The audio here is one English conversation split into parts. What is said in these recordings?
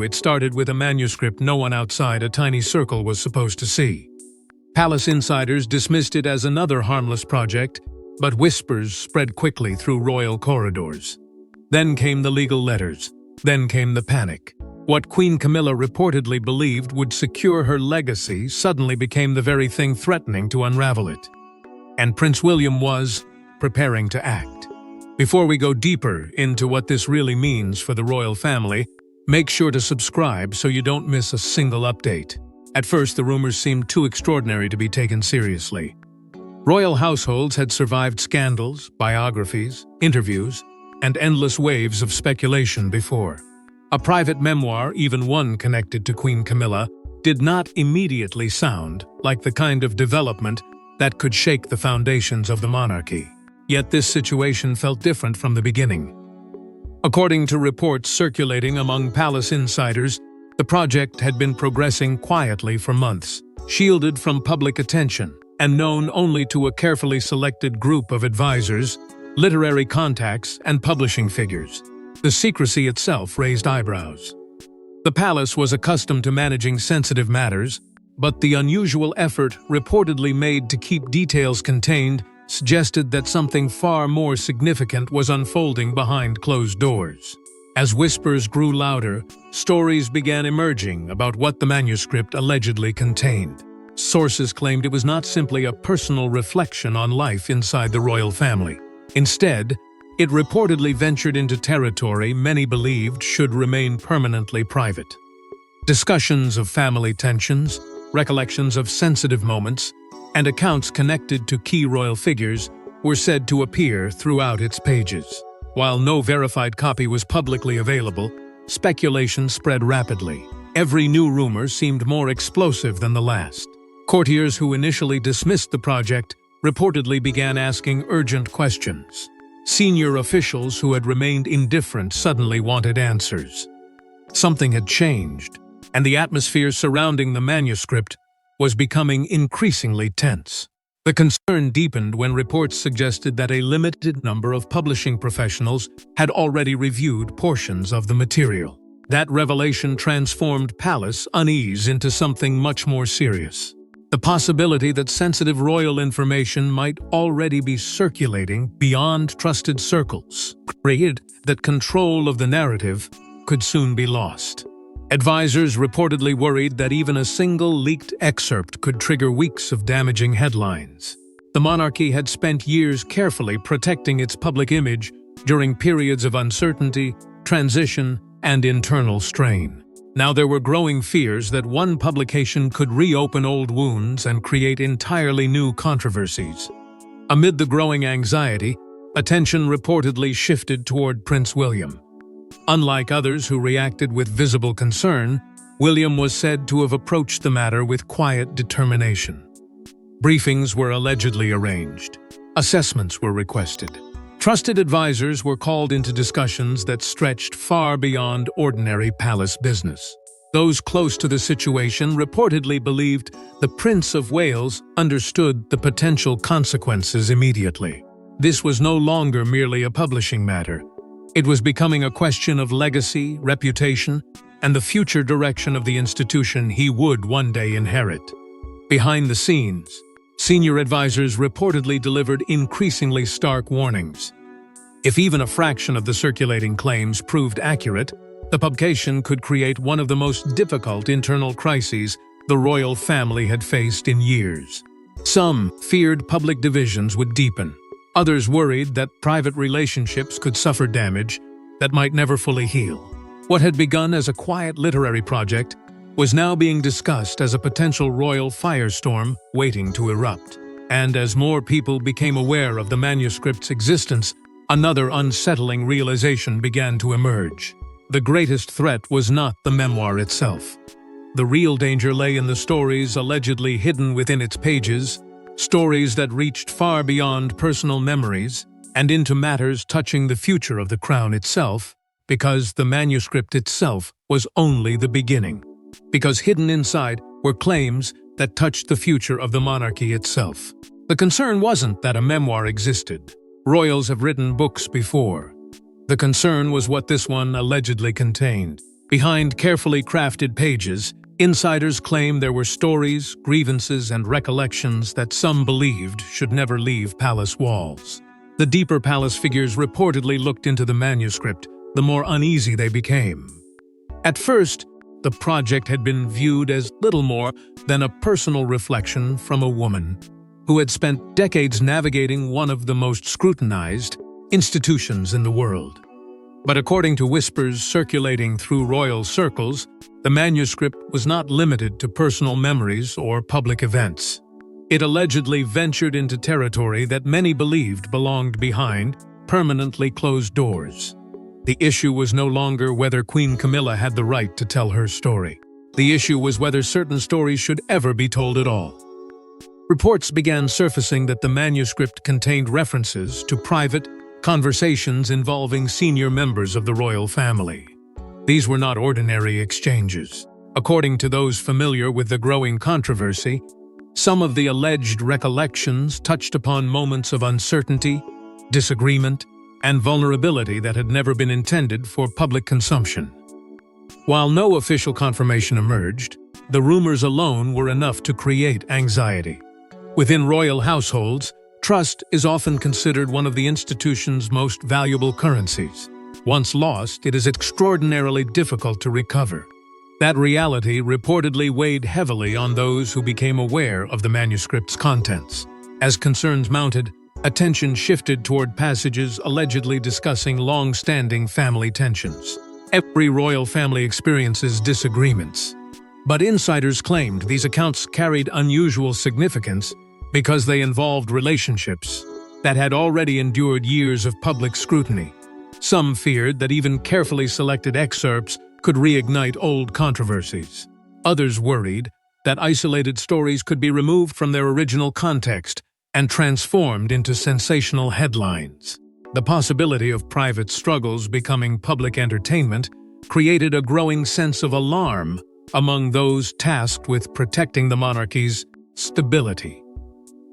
It started with a manuscript no one outside a tiny circle was supposed to see. Palace insiders dismissed it as another harmless project, but whispers spread quickly through royal corridors. Then came the legal letters. Then came the panic. What Queen Camilla reportedly believed would secure her legacy suddenly became the very thing threatening to unravel it. And Prince William was preparing to act. Before we go deeper into what this really means for the royal family, make sure to subscribe so you don't miss a single update. At first, the rumors seemed too extraordinary to be taken seriously. Royal households had survived scandals, biographies, interviews, and endless waves of speculation before. A private memoir, even one connected to Queen Camilla, did not immediately sound like the kind of development that could shake the foundations of the monarchy. Yet this situation felt different from the beginning. According to reports circulating among palace insiders, the project had been progressing quietly for months, shielded from public attention, and known only to a carefully selected group of advisors, literary contacts, and publishing figures. The secrecy itself raised eyebrows. The palace was accustomed to managing sensitive matters, but the unusual effort reportedly made to keep details contained suggested that something far more significant was unfolding behind closed doors. As whispers grew louder, stories began emerging about what the manuscript allegedly contained. Sources claimed it was not simply a personal reflection on life inside the royal family. Instead, it reportedly ventured into territory many believed should remain permanently private. Discussions of family tensions, recollections of sensitive moments, and accounts connected to key royal figures were said to appear throughout its pages. While no verified copy was publicly available, speculation spread rapidly. Every new rumor seemed more explosive than the last. Courtiers who initially dismissed the project reportedly began asking urgent questions. Senior officials who had remained indifferent suddenly wanted answers. Something had changed, and the atmosphere surrounding the manuscript was becoming increasingly tense. The concern deepened when reports suggested that a limited number of publishing professionals had already reviewed portions of the material. That revelation transformed palace unease into something much more serious. The possibility that sensitive royal information might already be circulating beyond trusted circles created that control of the narrative could soon be lost. Advisors reportedly worried that even a single leaked excerpt could trigger weeks of damaging headlines. The monarchy had spent years carefully protecting its public image during periods of uncertainty, transition, and internal strain. Now there were growing fears that one publication could reopen old wounds and create entirely new controversies. Amid the growing anxiety, attention reportedly shifted toward Prince William. Unlike others who reacted with visible concern, William was said to have approached the matter with quiet determination. Briefings were allegedly arranged. Assessments were requested. Trusted advisors were called into discussions that stretched far beyond ordinary palace business. Those close to the situation reportedly believed the Prince of Wales understood the potential consequences immediately. This was no longer merely a publishing matter. It was becoming a question of legacy, reputation, and the future direction of the institution he would one day inherit. Behind the scenes, senior advisors reportedly delivered increasingly stark warnings. If even a fraction of the circulating claims proved accurate, the publication could create one of the most difficult internal crises the royal family had faced in years. Some feared public divisions would deepen. Others worried that private relationships could suffer damage that might never fully heal. What had begun as a quiet literary project was now being discussed as a potential royal firestorm waiting to erupt. And as more people became aware of the manuscript's existence, another unsettling realization began to emerge. The greatest threat was not the memoir itself. The real danger lay in the stories allegedly hidden within its pages, stories that reached far beyond personal memories and into matters touching the future of the crown itself, because the manuscript itself was only the beginning. Because hidden inside were claims that touched the future of the monarchy itself. The concern wasn't that a memoir existed. Royals have written books before. The concern was what this one allegedly contained. Behind carefully crafted pages, insiders claim there were stories, grievances, and recollections that some believed should never leave palace walls. The deeper palace figures reportedly looked into the manuscript, the more uneasy they became. At first, the project had been viewed as little more than a personal reflection from a woman who had spent decades navigating one of the most scrutinized institutions in the world. But according to whispers circulating through royal circles, the manuscript was not limited to personal memories or public events. It allegedly ventured into territory that many believed belonged behind permanently closed doors. The issue was no longer whether Queen Camilla had the right to tell her story. The issue was whether certain stories should ever be told at all. Reports began surfacing that the manuscript contained references to private conversations involving senior members of the royal family. These were not ordinary exchanges. According to those familiar with the growing controversy, some of the alleged recollections touched upon moments of uncertainty, disagreement, and vulnerability that had never been intended for public consumption. While no official confirmation emerged, the rumors alone were enough to create anxiety. Within royal households, trust is often considered one of the institution's most valuable currencies. Once lost, it is extraordinarily difficult to recover. That reality reportedly weighed heavily on those who became aware of the manuscript's contents. As concerns mounted, attention shifted toward passages allegedly discussing long-standing family tensions. Every royal family experiences disagreements. But insiders claimed these accounts carried unusual significance because they involved relationships that had already endured years of public scrutiny. Some feared that even carefully selected excerpts could reignite old controversies. Others worried that isolated stories could be removed from their original context and transformed into sensational headlines. The possibility of private struggles becoming public entertainment created a growing sense of alarm among those tasked with protecting the monarchy's stability.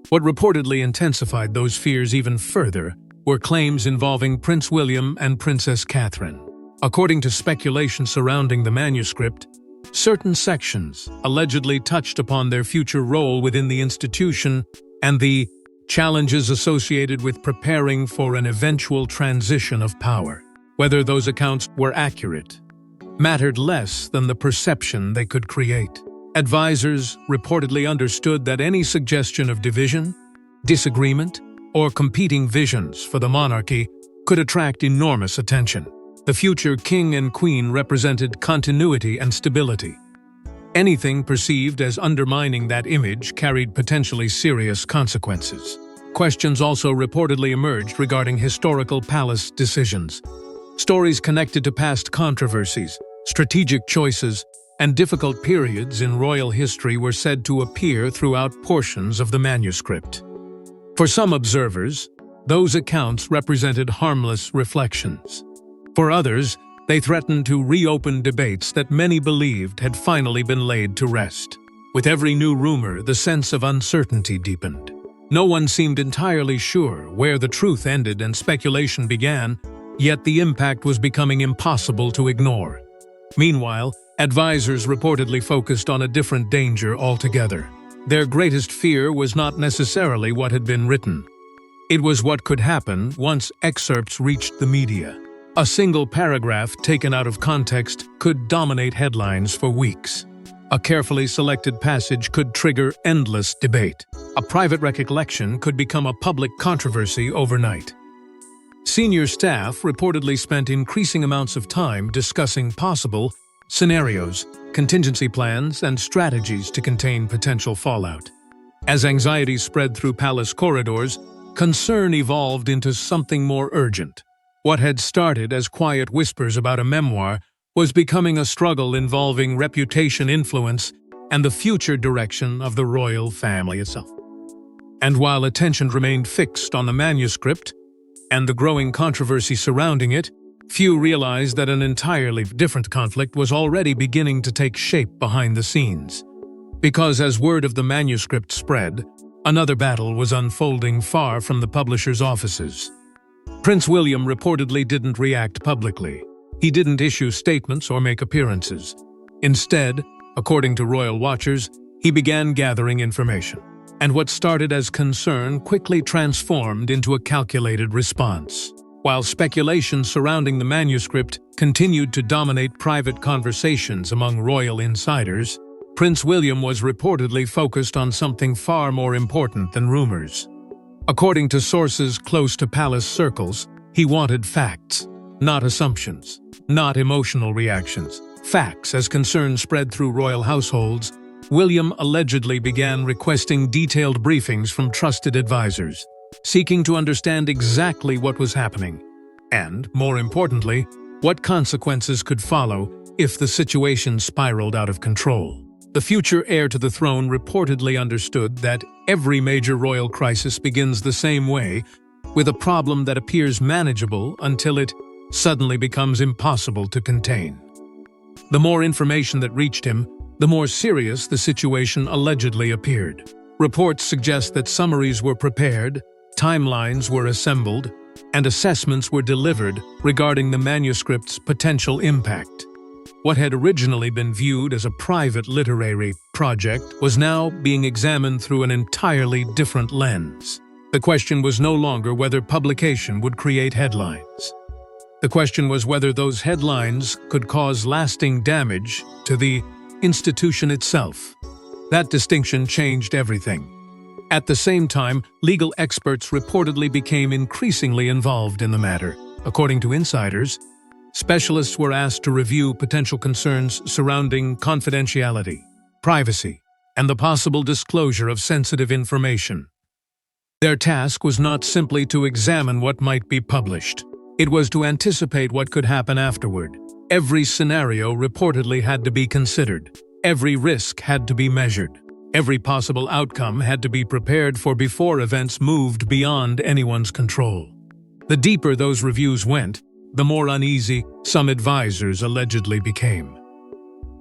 What reportedly intensified those fears even further were claims involving Prince William and Princess Catherine. According to speculation surrounding the manuscript, certain sections allegedly touched upon their future role within the institution and the challenges associated with preparing for an eventual transition of power. Whether those accounts were accurate mattered less than the perception they could create. Advisors reportedly understood that any suggestion of division, disagreement, or competing visions for the monarchy could attract enormous attention. The future king and queen represented continuity and stability. Anything perceived as undermining that image carried potentially serious consequences. Questions also reportedly emerged regarding historical palace decisions. Stories connected to past controversies, strategic choices, and difficult periods in royal history were said to appear throughout portions of the manuscript. For some observers, those accounts represented harmless reflections. For others, they threatened to reopen debates that many believed had finally been laid to rest. With every new rumor, the sense of uncertainty deepened. No one seemed entirely sure where the truth ended and speculation began, yet the impact was becoming impossible to ignore. Meanwhile, advisors reportedly focused on a different danger altogether. Their greatest fear was not necessarily what had been written. It was what could happen once excerpts reached the media. A single paragraph taken out of context could dominate headlines for weeks. A carefully selected passage could trigger endless debate. A private recollection could become a public controversy overnight. Senior staff reportedly spent increasing amounts of time discussing possible scenarios, contingency plans, and strategies to contain potential fallout. As anxiety spread through palace corridors, concern evolved into something more urgent. What had started as quiet whispers about a memoir was becoming a struggle involving reputation, influence, and the future direction of the royal family itself. And while attention remained fixed on the manuscript and the growing controversy surrounding it, few realized that an entirely different conflict was already beginning to take shape behind the scenes. Because as word of the manuscript spread, another battle was unfolding far from the publisher's offices. Prince William reportedly didn't react publicly. He didn't issue statements or make appearances. Instead, according to royal watchers, he began gathering information. And what started as concern quickly transformed into a calculated response. While speculation surrounding the manuscript continued to dominate private conversations among royal insiders, Prince William was reportedly focused on something far more important than rumors. According to sources close to palace circles, he wanted facts, not assumptions, not emotional reactions. Facts. As concerns spread through royal households, William allegedly began requesting detailed briefings from trusted advisors, seeking to understand exactly what was happening, and, more importantly, what consequences could follow if the situation spiraled out of control. The future heir to the throne reportedly understood that every major royal crisis begins the same way, with a problem that appears manageable until it suddenly becomes impossible to contain. The more information that reached him, the more serious the situation allegedly appeared. Reports suggest that summaries were prepared, timelines were assembled, and assessments were delivered regarding the manuscript's potential impact. What had originally been viewed as a private literary project was now being examined through an entirely different lens. The question was no longer whether publication would create headlines. The question was whether those headlines could cause lasting damage to the institution itself. That distinction changed everything. At the same time, legal experts reportedly became increasingly involved in the matter. According to insiders, specialists were asked to review potential concerns surrounding confidentiality, privacy, and the possible disclosure of sensitive information. Their task was not simply to examine what might be published. It was to anticipate what could happen afterward. Every scenario reportedly had to be considered. Every risk had to be measured. Every possible outcome had to be prepared for before events moved beyond anyone's control. The deeper those reviews went, the more uneasy some advisors allegedly became.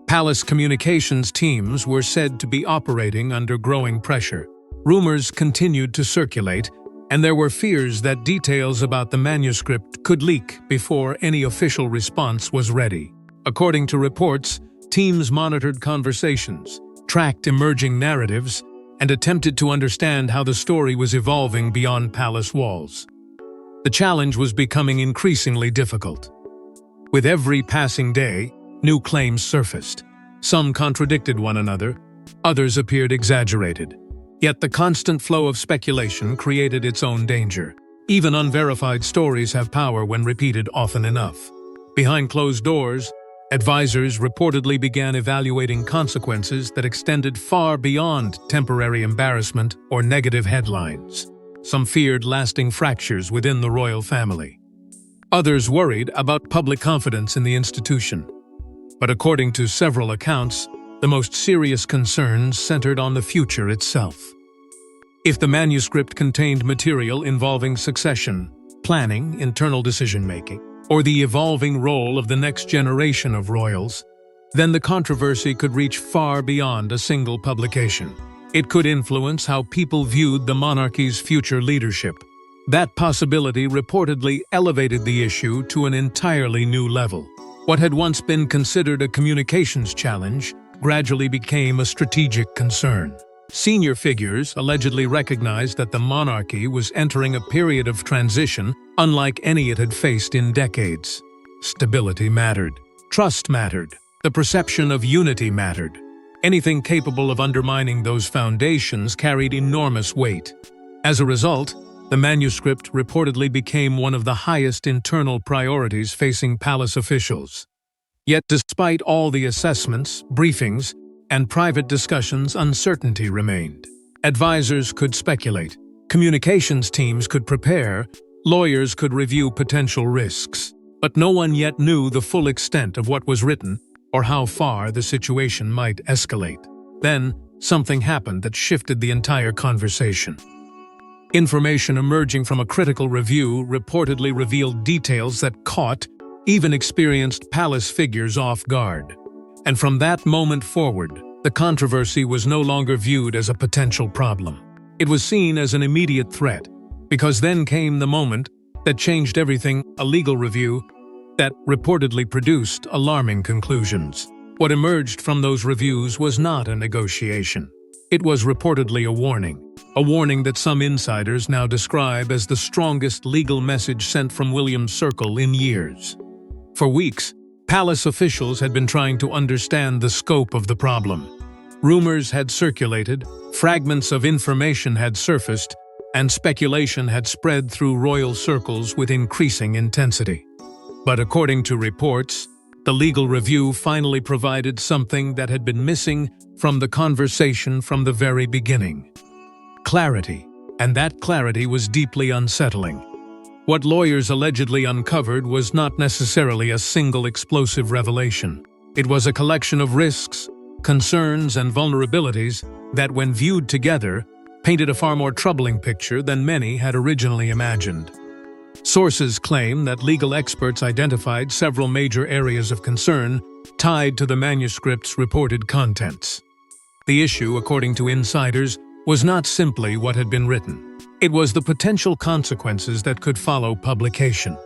Palace communications teams were said to be operating under growing pressure. Rumors continued to circulate, and there were fears that details about the manuscript could leak before any official response was ready. According to reports, teams monitored conversations, tracked emerging narratives, and attempted to understand how the story was evolving beyond palace walls. The challenge was becoming increasingly difficult. With every passing day, new claims surfaced. Some contradicted one another, others appeared exaggerated. Yet the constant flow of speculation created its own danger. Even unverified stories have power when repeated often enough. Behind closed doors, advisors reportedly began evaluating consequences that extended far beyond temporary embarrassment or negative headlines. Some feared lasting fractures within the royal family. Others worried about public confidence in the institution. But according to several accounts, the most serious concerns centered on the future itself. If the manuscript contained material involving succession, planning, internal decision-making, or the evolving role of the next generation of royals, then the controversy could reach far beyond a single publication. It could influence how people viewed the monarchy's future leadership. That possibility reportedly elevated the issue to an entirely new level. What had once been considered a communications challenge gradually became a strategic concern. Senior figures allegedly recognized that the monarchy was entering a period of transition unlike any it had faced in decades. Stability mattered. Trust mattered. The perception of unity mattered. Anything capable of undermining those foundations carried enormous weight. As a result, the manuscript reportedly became one of the highest internal priorities facing palace officials. Yet despite all the assessments, briefings, and private discussions, uncertainty remained. Advisors could speculate, communications teams could prepare, lawyers could review potential risks. But no one yet knew the full extent of what was written or how far the situation might escalate. Then, something happened that shifted the entire conversation. Information emerging from a critical review reportedly revealed details that caught even experienced palace figures off guard. And from that moment forward, the controversy was no longer viewed as a potential problem. It was seen as an immediate threat, because then came the moment that changed everything: a legal review, that reportedly produced alarming conclusions. What emerged from those reviews was not a negotiation. It was reportedly a warning that some insiders now describe as the strongest legal message sent from William's circle in years. For weeks, palace officials had been trying to understand the scope of the problem. Rumors had circulated, fragments of information had surfaced, and speculation had spread through royal circles with increasing intensity. But according to reports, the legal review finally provided something that had been missing from the conversation from the very beginning: clarity, and that clarity was deeply unsettling. What lawyers allegedly uncovered was not necessarily a single explosive revelation. It was a collection of risks, concerns, and vulnerabilities that, when viewed together, painted a far more troubling picture than many had originally imagined. Sources claim that legal experts identified several major areas of concern tied to the manuscript's reported contents. The issue, according to insiders, was not simply what had been written. It was the potential consequences that could follow publication.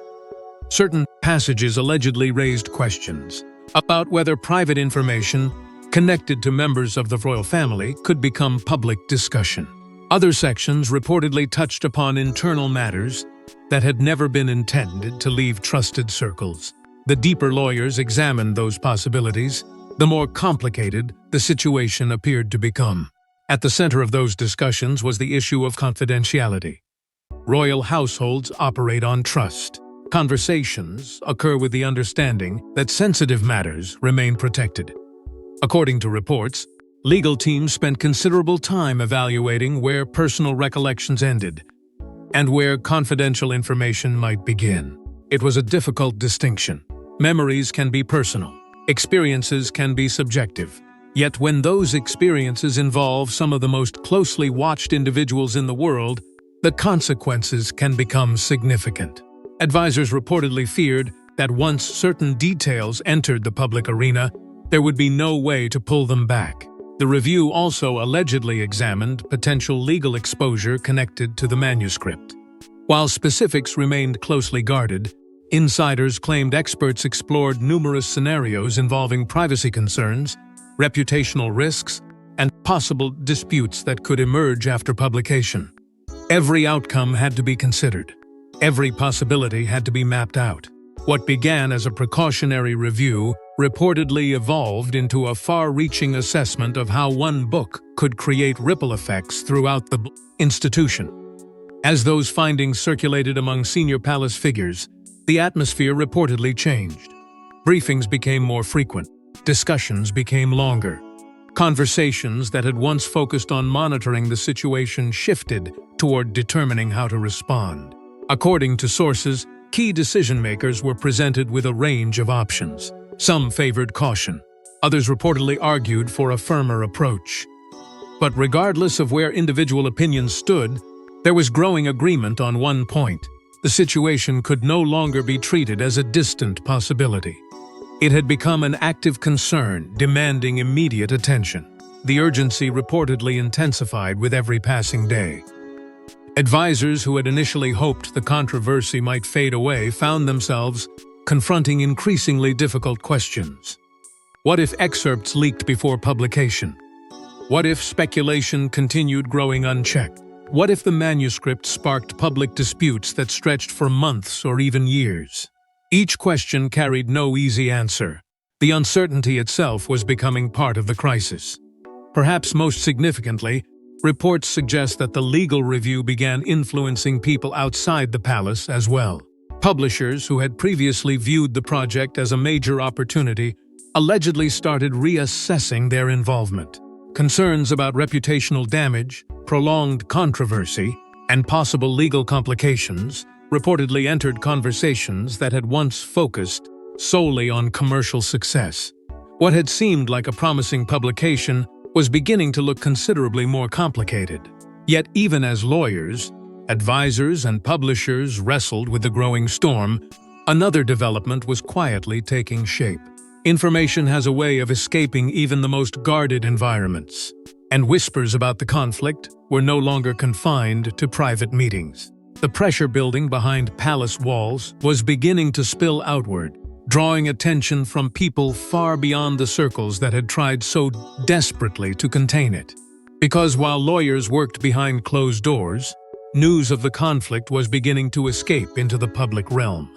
Certain passages allegedly raised questions about whether private information connected to members of the royal family could become public discussion. Other sections reportedly touched upon internal matters that had never been intended to leave trusted circles. The deeper lawyers examined those possibilities, the more complicated the situation appeared to become. At the center of those discussions was the issue of confidentiality. Royal households operate on trust. Conversations occur with the understanding that sensitive matters remain protected. According to reports, legal teams spent considerable time evaluating where personal recollections ended and where confidential information might begin. It was a difficult distinction. Memories can be personal. Experiences can be subjective. Yet when those experiences involve some of the most closely watched individuals in the world, the consequences can become significant. Advisors reportedly feared that once certain details entered the public arena, there would be no way to pull them back. The review also allegedly examined potential legal exposure connected to the manuscript. While specifics remained closely guarded, insiders claimed experts explored numerous scenarios involving privacy concerns, reputational risks, and possible disputes that could emerge after publication. Every outcome had to be considered. Every possibility had to be mapped out. What began as a precautionary review reportedly evolved into a far-reaching assessment of how one book could create ripple effects throughout the institution. As those findings circulated among senior palace figures, the atmosphere reportedly changed. Briefings became more frequent. Discussions became longer. Conversations that had once focused on monitoring the situation shifted toward determining how to respond. According to sources, key decision-makers were presented with a range of options. Some favored caution. Others reportedly argued for a firmer approach. But regardless of where individual opinions stood, there was growing agreement on one point: the situation could no longer be treated as a distant possibility. It had become an active concern, demanding immediate attention. The urgency reportedly intensified with every passing day. Advisors who had initially hoped the controversy might fade away found themselves confronting increasingly difficult questions. What if excerpts leaked before publication? What if speculation continued growing unchecked? What if the manuscript sparked public disputes that stretched for months or even years? Each question carried no easy answer. The uncertainty itself was becoming part of the crisis. Perhaps most significantly, reports suggest that the legal review began influencing people outside the palace as well. Publishers who had previously viewed the project as a major opportunity allegedly started reassessing their involvement. Concerns about reputational damage, prolonged controversy, and possible legal complications reportedly entered conversations that had once focused solely on commercial success. What had seemed like a promising publication was beginning to look considerably more complicated. Yet even as lawyers, advisors, and publishers wrestled with the growing storm, another development was quietly taking shape. Information has a way of escaping even the most guarded environments, and whispers about the conflict were no longer confined to private meetings. The pressure building behind palace walls was beginning to spill outward. drawing attention from people far beyond the circles that had tried so desperately to contain it. Because while lawyers worked behind closed doors, news of the conflict was beginning to escape into the public realm.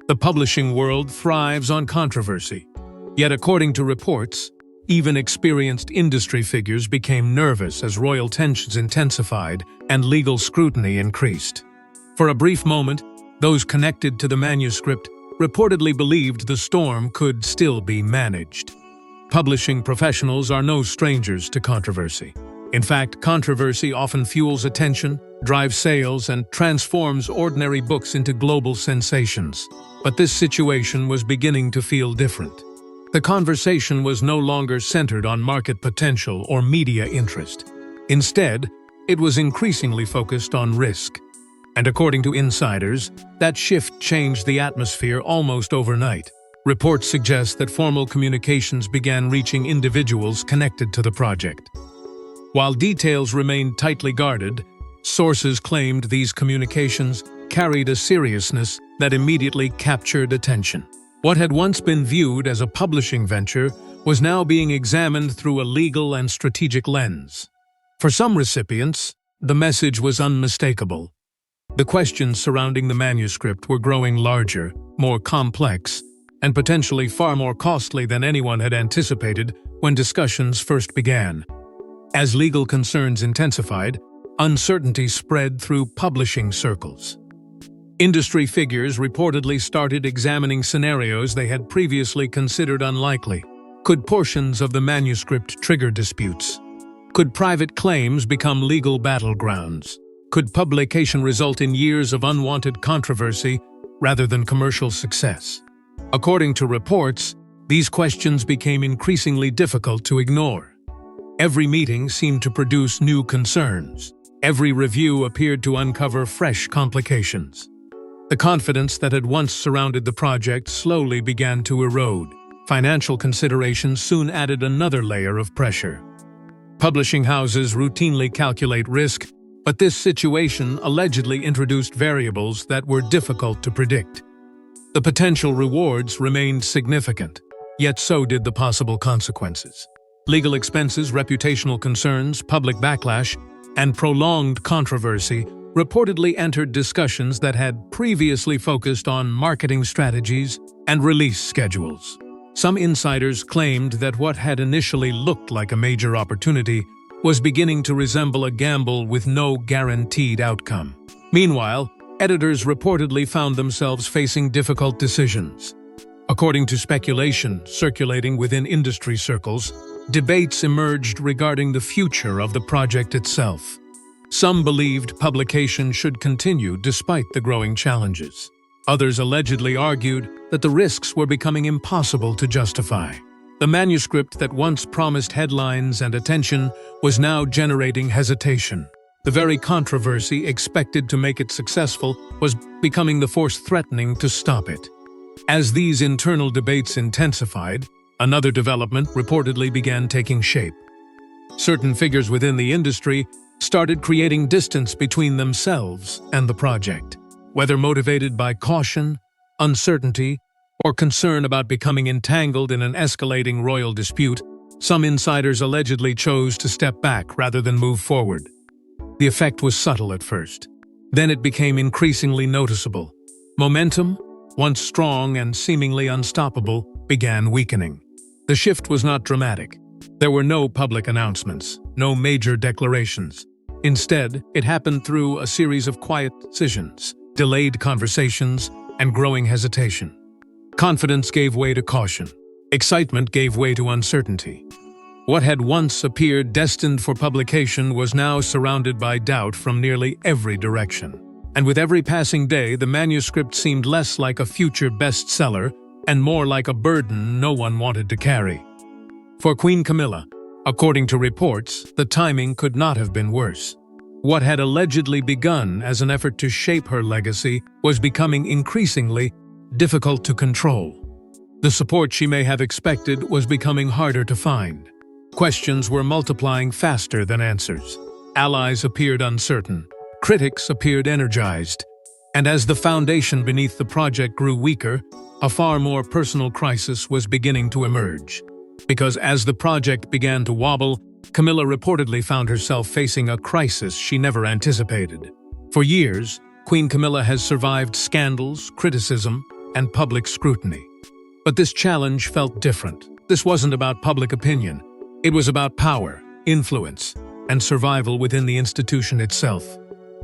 The publishing world thrives on controversy. Yet according to reports, even experienced industry figures became nervous as royal tensions intensified and legal scrutiny increased. For a brief moment, those connected to the manuscript reportedly believed the storm could still be managed. Publishing professionals are no strangers to controversy. In fact, controversy often fuels attention, drives sales, and transforms ordinary books into global sensations. But this situation was beginning to feel different. The conversation was no longer centered on market potential or media interest. Instead, it was increasingly focused on risk. And according to insiders, that shift changed the atmosphere almost overnight. Reports suggest that formal communications began reaching individuals connected to the project. While details remained tightly guarded, sources claimed these communications carried a seriousness that immediately captured attention. What had once been viewed as a publishing venture was now being examined through a legal and strategic lens. For some recipients, the message was unmistakable. The questions surrounding the manuscript were growing larger, more complex, and potentially far more costly than anyone had anticipated when discussions first began. As legal concerns intensified, uncertainty spread through publishing circles. Industry figures reportedly started examining scenarios they had previously considered unlikely. Could portions of the manuscript trigger disputes? Could private claims become legal battlegrounds? Could publication result in years of unwanted controversy rather than commercial success? According to reports, these questions became increasingly difficult to ignore. Every meeting seemed to produce new concerns. Every review appeared to uncover fresh complications. The confidence that had once surrounded the project slowly began to erode. Financial considerations soon added another layer of pressure. Publishing houses routinely calculate risk, but this situation allegedly introduced variables that were difficult to predict. The potential rewards remained significant, yet so did the possible consequences. Legal expenses, reputational concerns, public backlash, and prolonged controversy reportedly entered discussions that had previously focused on marketing strategies and release schedules. Some insiders claimed that what had initially looked like a major opportunity was beginning to resemble a gamble with no guaranteed outcome. Meanwhile, editors reportedly found themselves facing difficult decisions. According to speculation circulating within industry circles, debates emerged regarding the future of the project itself. Some believed publication should continue despite the growing challenges. Others allegedly argued that the risks were becoming impossible to justify. The manuscript that once promised headlines and attention was now generating hesitation. The very controversy expected to make it successful was becoming the force threatening to stop it. As these internal debates intensified, another development reportedly began taking shape. Certain figures within the industry started creating distance between themselves and the project. Whether motivated by caution, uncertainty, or concern about becoming entangled in an escalating royal dispute, some insiders allegedly chose to step back rather than move forward. The effect was subtle at first. Then it became increasingly noticeable. Momentum, once strong and seemingly unstoppable, began weakening. The shift was not dramatic. There were no public announcements, no major declarations. Instead, it happened through a series of quiet decisions, delayed conversations, and growing hesitation. Confidence gave way to caution. Excitement gave way to uncertainty. What had once appeared destined for publication was now surrounded by doubt from nearly every direction. And with every passing day, the manuscript seemed less like a future bestseller and more like a burden no one wanted to carry. For Queen Camilla, according to reports, the timing could not have been worse. What had allegedly begun as an effort to shape her legacy was becoming increasingly difficult to control. The support she may have expected was becoming harder to find. Questions were multiplying faster than answers. Allies appeared uncertain. Critics appeared energized. And as the foundation beneath the project grew weaker, a far more personal crisis was beginning to emerge. Because as the project began to wobble, Camilla reportedly found herself facing a crisis she never anticipated. For years, Queen Camilla has survived scandals, criticism, and public scrutiny. But this challenge felt different. This wasn't about public opinion. It was about power, influence, and survival within the institution itself.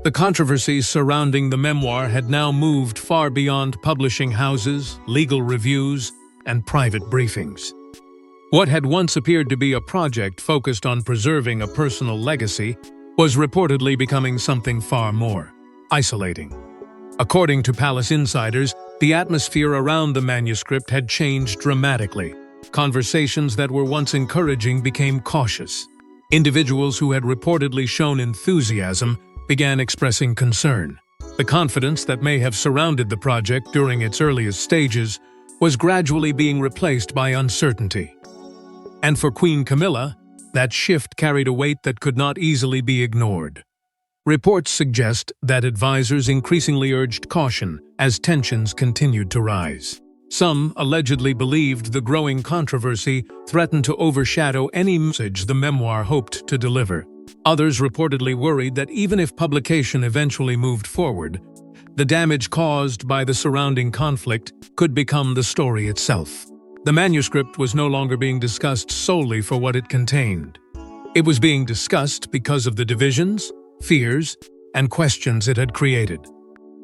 The controversies surrounding the memoir had now moved far beyond publishing houses, legal reviews, and private briefings. What had once appeared to be a project focused on preserving a personal legacy was reportedly becoming something far more isolating. According to palace insiders, the atmosphere around the manuscript had changed dramatically. Conversations that were once encouraging became cautious. Individuals who had reportedly shown enthusiasm began expressing concern. The confidence that may have surrounded the project during its earliest stages was gradually being replaced by uncertainty. And for Queen Camilla, that shift carried a weight that could not easily be ignored. Reports suggest that advisors increasingly urged caution as tensions continued to rise. Some allegedly believed the growing controversy threatened to overshadow any message the memoir hoped to deliver. Others reportedly worried that even if publication eventually moved forward, the damage caused by the surrounding conflict could become the story itself. The manuscript was no longer being discussed solely for what it contained. It was being discussed because of the divisions, fears, and questions it had created.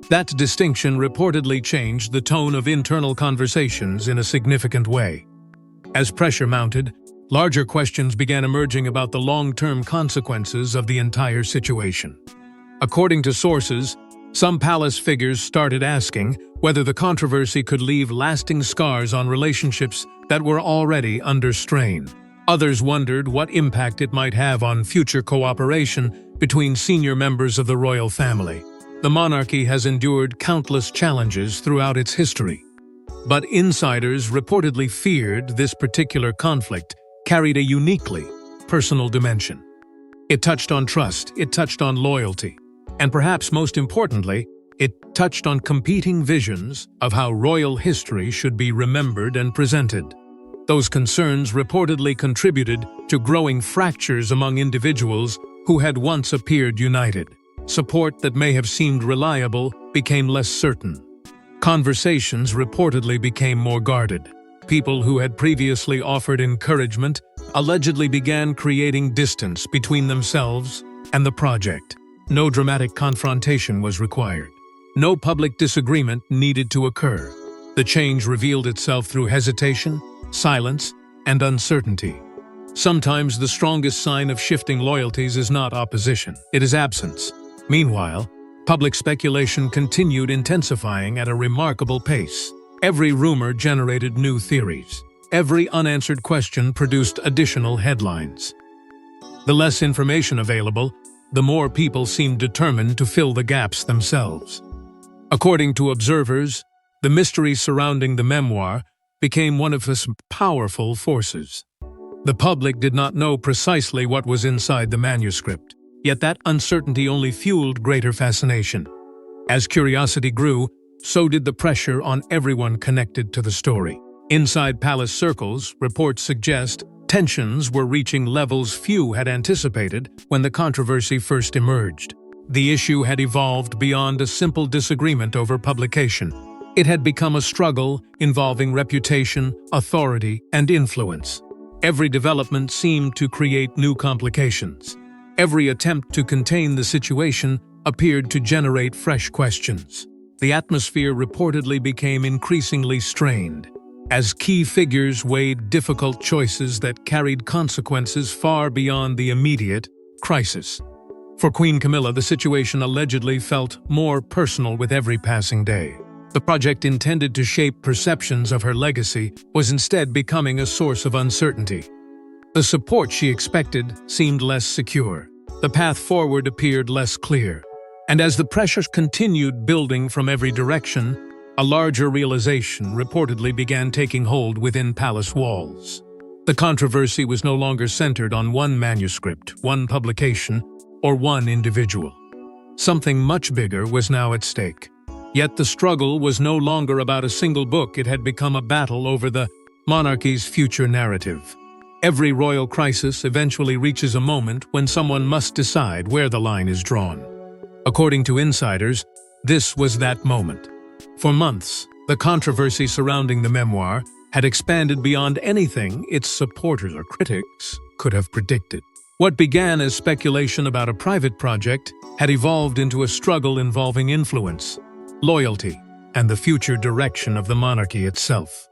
That distinction reportedly changed the tone of internal conversations in a significant way. As pressure mounted, larger questions began emerging about the long-term consequences of the entire situation. According to sources, some palace figures started asking whether the controversy could leave lasting scars on relationships that were already under strain. Others wondered what impact it might have on future cooperation between senior members of the royal family. The monarchy has endured countless challenges throughout its history. But insiders reportedly feared this particular conflict carried a uniquely personal dimension. It touched on trust, it touched on loyalty, and perhaps most importantly, it touched on competing visions of how royal history should be remembered and presented. Those concerns reportedly contributed to growing fractures among individuals who had once appeared united. Support that may have seemed reliable became less certain. Conversations reportedly became more guarded. People who had previously offered encouragement allegedly began creating distance between themselves and the project. No dramatic confrontation was required. No public disagreement needed to occur. The change revealed itself through hesitation, silence, and uncertainty. Sometimes the strongest sign of shifting loyalties is not opposition, it is absence. Meanwhile, public speculation continued intensifying at a remarkable pace. Every rumor generated new theories. Every unanswered question produced additional headlines. The less information available, the more people seemed determined to fill the gaps themselves. According to observers, the mystery surrounding the memoir became one of its powerful forces. The public did not know precisely what was inside the manuscript, yet that uncertainty only fueled greater fascination. As curiosity grew, so did the pressure on everyone connected to the story. Inside palace circles, reports suggest tensions were reaching levels few had anticipated when the controversy first emerged. The issue had evolved beyond a simple disagreement over publication. It had become a struggle involving reputation, authority, and influence. Every development seemed to create new complications. Every attempt to contain the situation appeared to generate fresh questions. The atmosphere reportedly became increasingly strained, as key figures weighed difficult choices that carried consequences far beyond the immediate crisis. For Queen Camilla, the situation allegedly felt more personal with every passing day. The project intended to shape perceptions of her legacy was instead becoming a source of uncertainty. The support she expected seemed less secure. The path forward appeared less clear. And as the pressures continued building from every direction, a larger realization reportedly began taking hold within palace walls. The controversy was no longer centered on one manuscript, one publication, or one individual. Something much bigger was now at stake. Yet the struggle was no longer about a single book. It had become a battle over the monarchy's future narrative. Every royal crisis eventually reaches a moment when someone must decide where the line is drawn. According to insiders, this was that moment. For months, the controversy surrounding the memoir had expanded beyond anything its supporters or critics could have predicted. What began as speculation about a private project had evolved into a struggle involving influence, loyalty, and the future direction of the monarchy itself.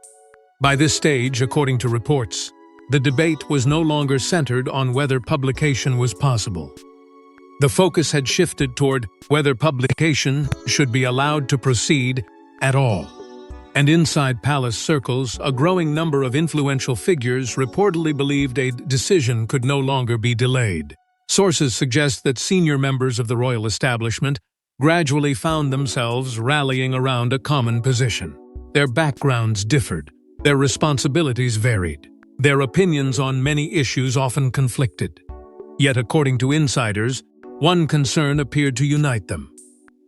By this stage, according to reports, the debate was no longer centered on whether publication was possible. The focus had shifted toward whether publication should be allowed to proceed at all. And inside palace circles, a growing number of influential figures reportedly believed a decision could no longer be delayed. Sources suggest that senior members of the royal establishment gradually found themselves rallying around a common position. Their backgrounds differed, their responsibilities varied, their opinions on many issues often conflicted. Yet, according to insiders, one concern appeared to unite them.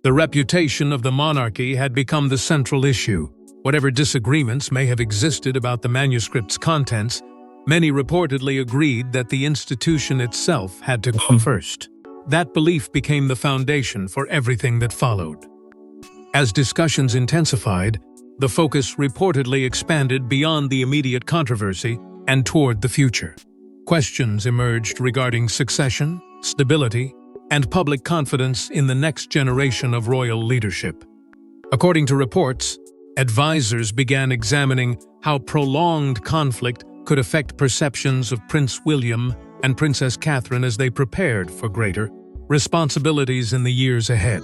The reputation of the monarchy had become the central issue. Whatever disagreements may have existed about the manuscript's contents, many reportedly agreed that the institution itself had to come first. That belief became the foundation for everything that followed. As discussions intensified, the focus reportedly expanded beyond the immediate controversy and toward the future. Questions emerged regarding succession, stability, and public confidence in the next generation of royal leadership. According to reports, advisors began examining how prolonged conflict could affect perceptions of Prince William and Princess Catherine as they prepared for greater responsibilities in the years ahead.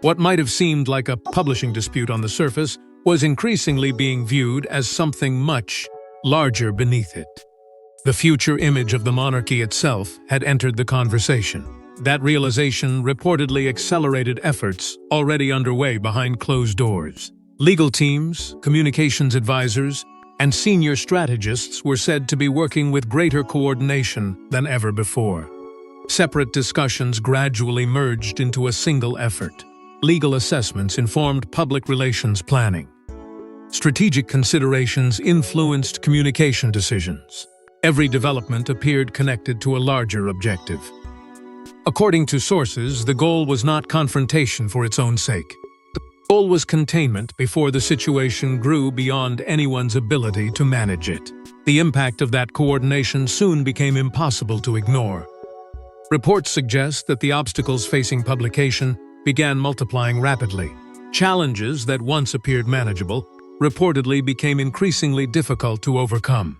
What might have seemed like a publishing dispute on the surface was increasingly being viewed as something much larger beneath it. The future image of the monarchy itself had entered the conversation. That realization reportedly accelerated efforts already underway behind closed doors. Legal teams, communications advisors, and senior strategists were said to be working with greater coordination than ever before. Separate discussions gradually merged into a single effort. Legal assessments informed public relations planning. Strategic considerations influenced communication decisions. Every development appeared connected to a larger objective. According to sources, the goal was not confrontation for its own sake. The goal was containment before the situation grew beyond anyone's ability to manage it. The impact of that coordination soon became impossible to ignore. Reports suggest that the obstacles facing publication began multiplying rapidly. Challenges that once appeared manageable reportedly became increasingly difficult to overcome.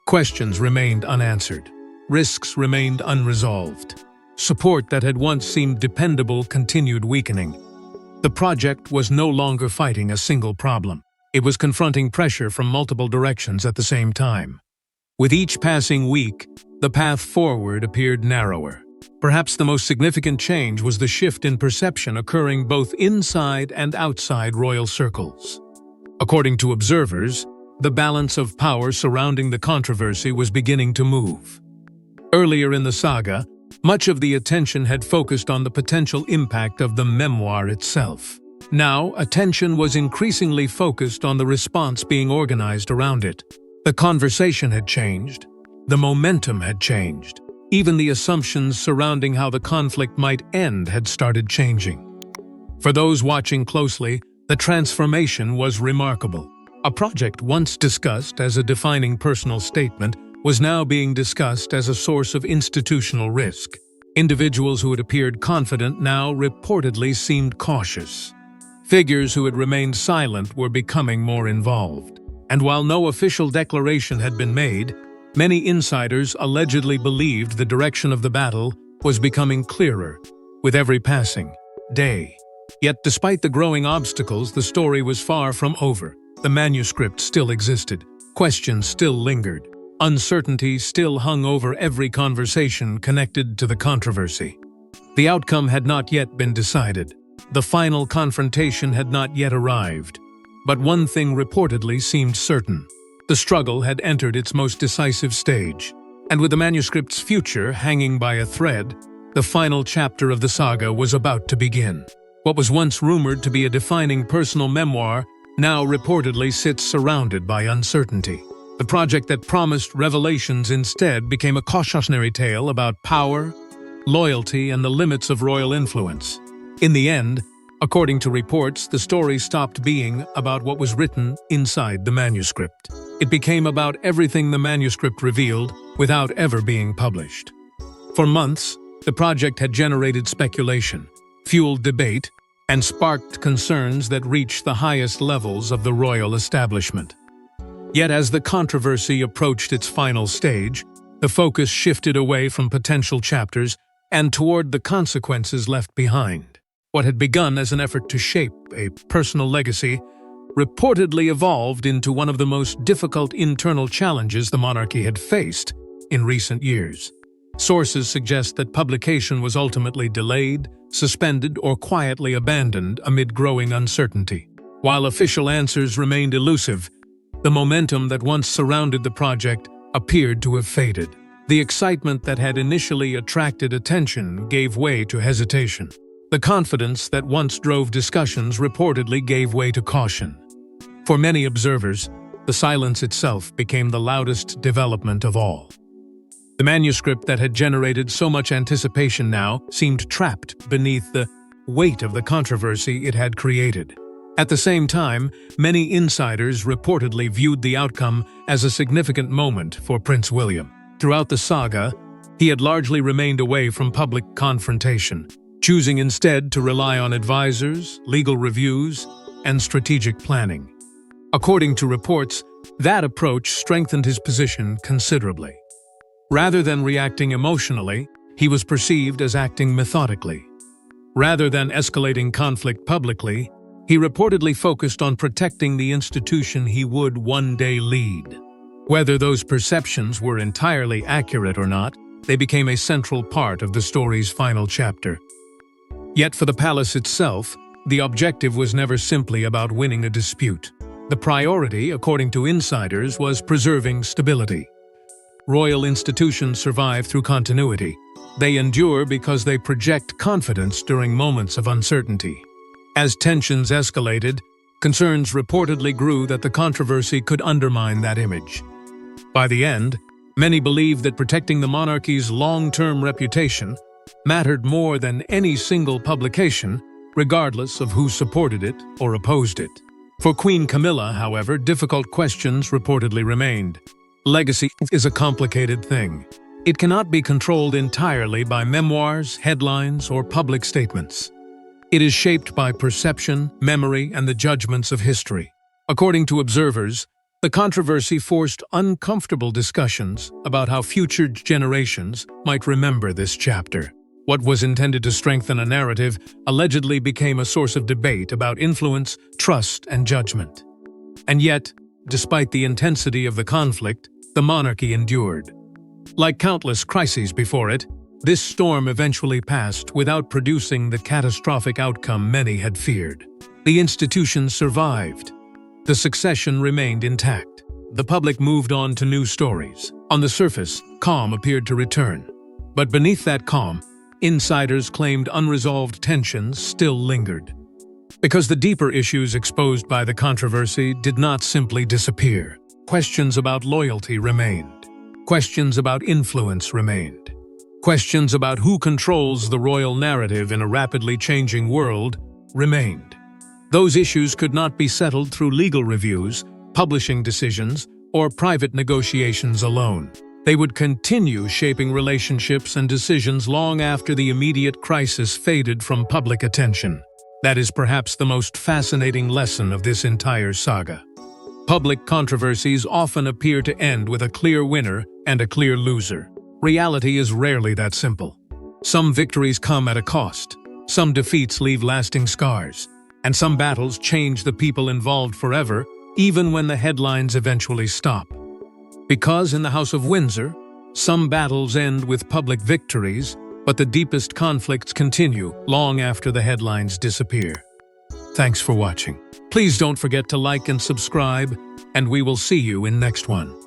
Questions remained unanswered. Risks remained unresolved. Support that had once seemed dependable continued weakening. The project was no longer fighting a single problem. It was confronting pressure from multiple directions at the same time. With each passing week, the path forward appeared narrower. Perhaps the most significant change was the shift in perception occurring both inside and outside royal circles. According to observers, the balance of power surrounding the controversy was beginning to move. Earlier in the saga, much of the attention had focused on the potential impact of the memoir itself. Now, attention was increasingly focused on the response being organized around it. The conversation had changed. The momentum had changed. Even the assumptions surrounding how the conflict might end had started changing. For those watching closely, the transformation was remarkable. A project once discussed as a defining personal statement was now being discussed as a source of institutional risk. Individuals who had appeared confident now reportedly seemed cautious. Figures who had remained silent were becoming more involved. And while no official declaration had been made, many insiders allegedly believed the direction of the battle was becoming clearer with every passing day. Yet despite the growing obstacles, the story was far from over. The manuscript still existed. Questions still lingered. Uncertainty still hung over every conversation connected to the controversy. The outcome had not yet been decided. The final confrontation had not yet arrived. But one thing reportedly seemed certain. The struggle had entered its most decisive stage. And with the manuscript's future hanging by a thread, the final chapter of the saga was about to begin. What was once rumored to be a defining personal memoir now reportedly sits surrounded by uncertainty. The project that promised revelations instead became a cautionary tale about power, loyalty, and the limits of royal influence. In the end, according to reports, the story stopped being about what was written inside the manuscript. It became about everything the manuscript revealed without ever being published. For months, the project had generated speculation, fueled debate, and sparked concerns that reached the highest levels of the royal establishment. Yet as the controversy approached its final stage, the focus shifted away from potential chapters and toward the consequences left behind. What had begun as an effort to shape a personal legacy reportedly evolved into one of the most difficult internal challenges the monarchy had faced in recent years. Sources suggest that publication was ultimately delayed, suspended, or quietly abandoned amid growing uncertainty. While official answers remained elusive, the momentum that once surrounded the project appeared to have faded. The excitement that had initially attracted attention gave way to hesitation. The confidence that once drove discussions reportedly gave way to caution. For many observers, the silence itself became the loudest development of all. The manuscript that had generated so much anticipation now seemed trapped beneath the weight of the controversy it had created. At the same time, many insiders reportedly viewed the outcome as a significant moment for Prince William. Throughout the saga, he had largely remained away from public confrontation, choosing instead to rely on advisors, legal reviews, and strategic planning. According to reports, that approach strengthened his position considerably. Rather than reacting emotionally, he was perceived as acting methodically. Rather than escalating conflict publicly, he reportedly focused on protecting the institution he would one day lead. Whether those perceptions were entirely accurate or not, they became a central part of the story's final chapter. Yet for the palace itself, the objective was never simply about winning a dispute. The priority, according to insiders, was preserving stability. Royal institutions survive through continuity. They endure because they project confidence during moments of uncertainty. As tensions escalated, concerns reportedly grew that the controversy could undermine that image. By the end, many believed that protecting the monarchy's long-term reputation mattered more than any single publication, regardless of who supported it or opposed it. For Queen Camilla, however, difficult questions reportedly remained. Legacy is a complicated thing. It cannot be controlled entirely by memoirs, headlines, or public statements. It is shaped by perception, memory, and the judgments of history. According to observers, the controversy forced uncomfortable discussions about how future generations might remember this chapter. What was intended to strengthen a narrative allegedly became a source of debate about influence, trust, and judgment. And yet, despite the intensity of the conflict, the monarchy endured. Like countless crises before it, this storm eventually passed without producing the catastrophic outcome many had feared. The institution survived. The succession remained intact. The public moved on to new stories. On the surface, calm appeared to return. But beneath that calm, insiders claimed unresolved tensions still lingered. Because the deeper issues exposed by the controversy did not simply disappear. Questions about loyalty remained. Questions about influence remained. Questions about who controls the royal narrative in a rapidly changing world remained. Those issues could not be settled through legal reviews, publishing decisions, or private negotiations alone. They would continue shaping relationships and decisions long after the immediate crisis faded from public attention. That is perhaps the most fascinating lesson of this entire saga. Public controversies often appear to end with a clear winner and a clear loser. Reality is rarely that simple. Some victories come at a cost, some defeats leave lasting scars, and some battles change the people involved forever, even when the headlines eventually stop. Because in the House of Windsor, some battles end with public victories, but the deepest conflicts continue long after the headlines disappear. Thanks for watching. Please don't forget to like and subscribe, and we will see you in next one.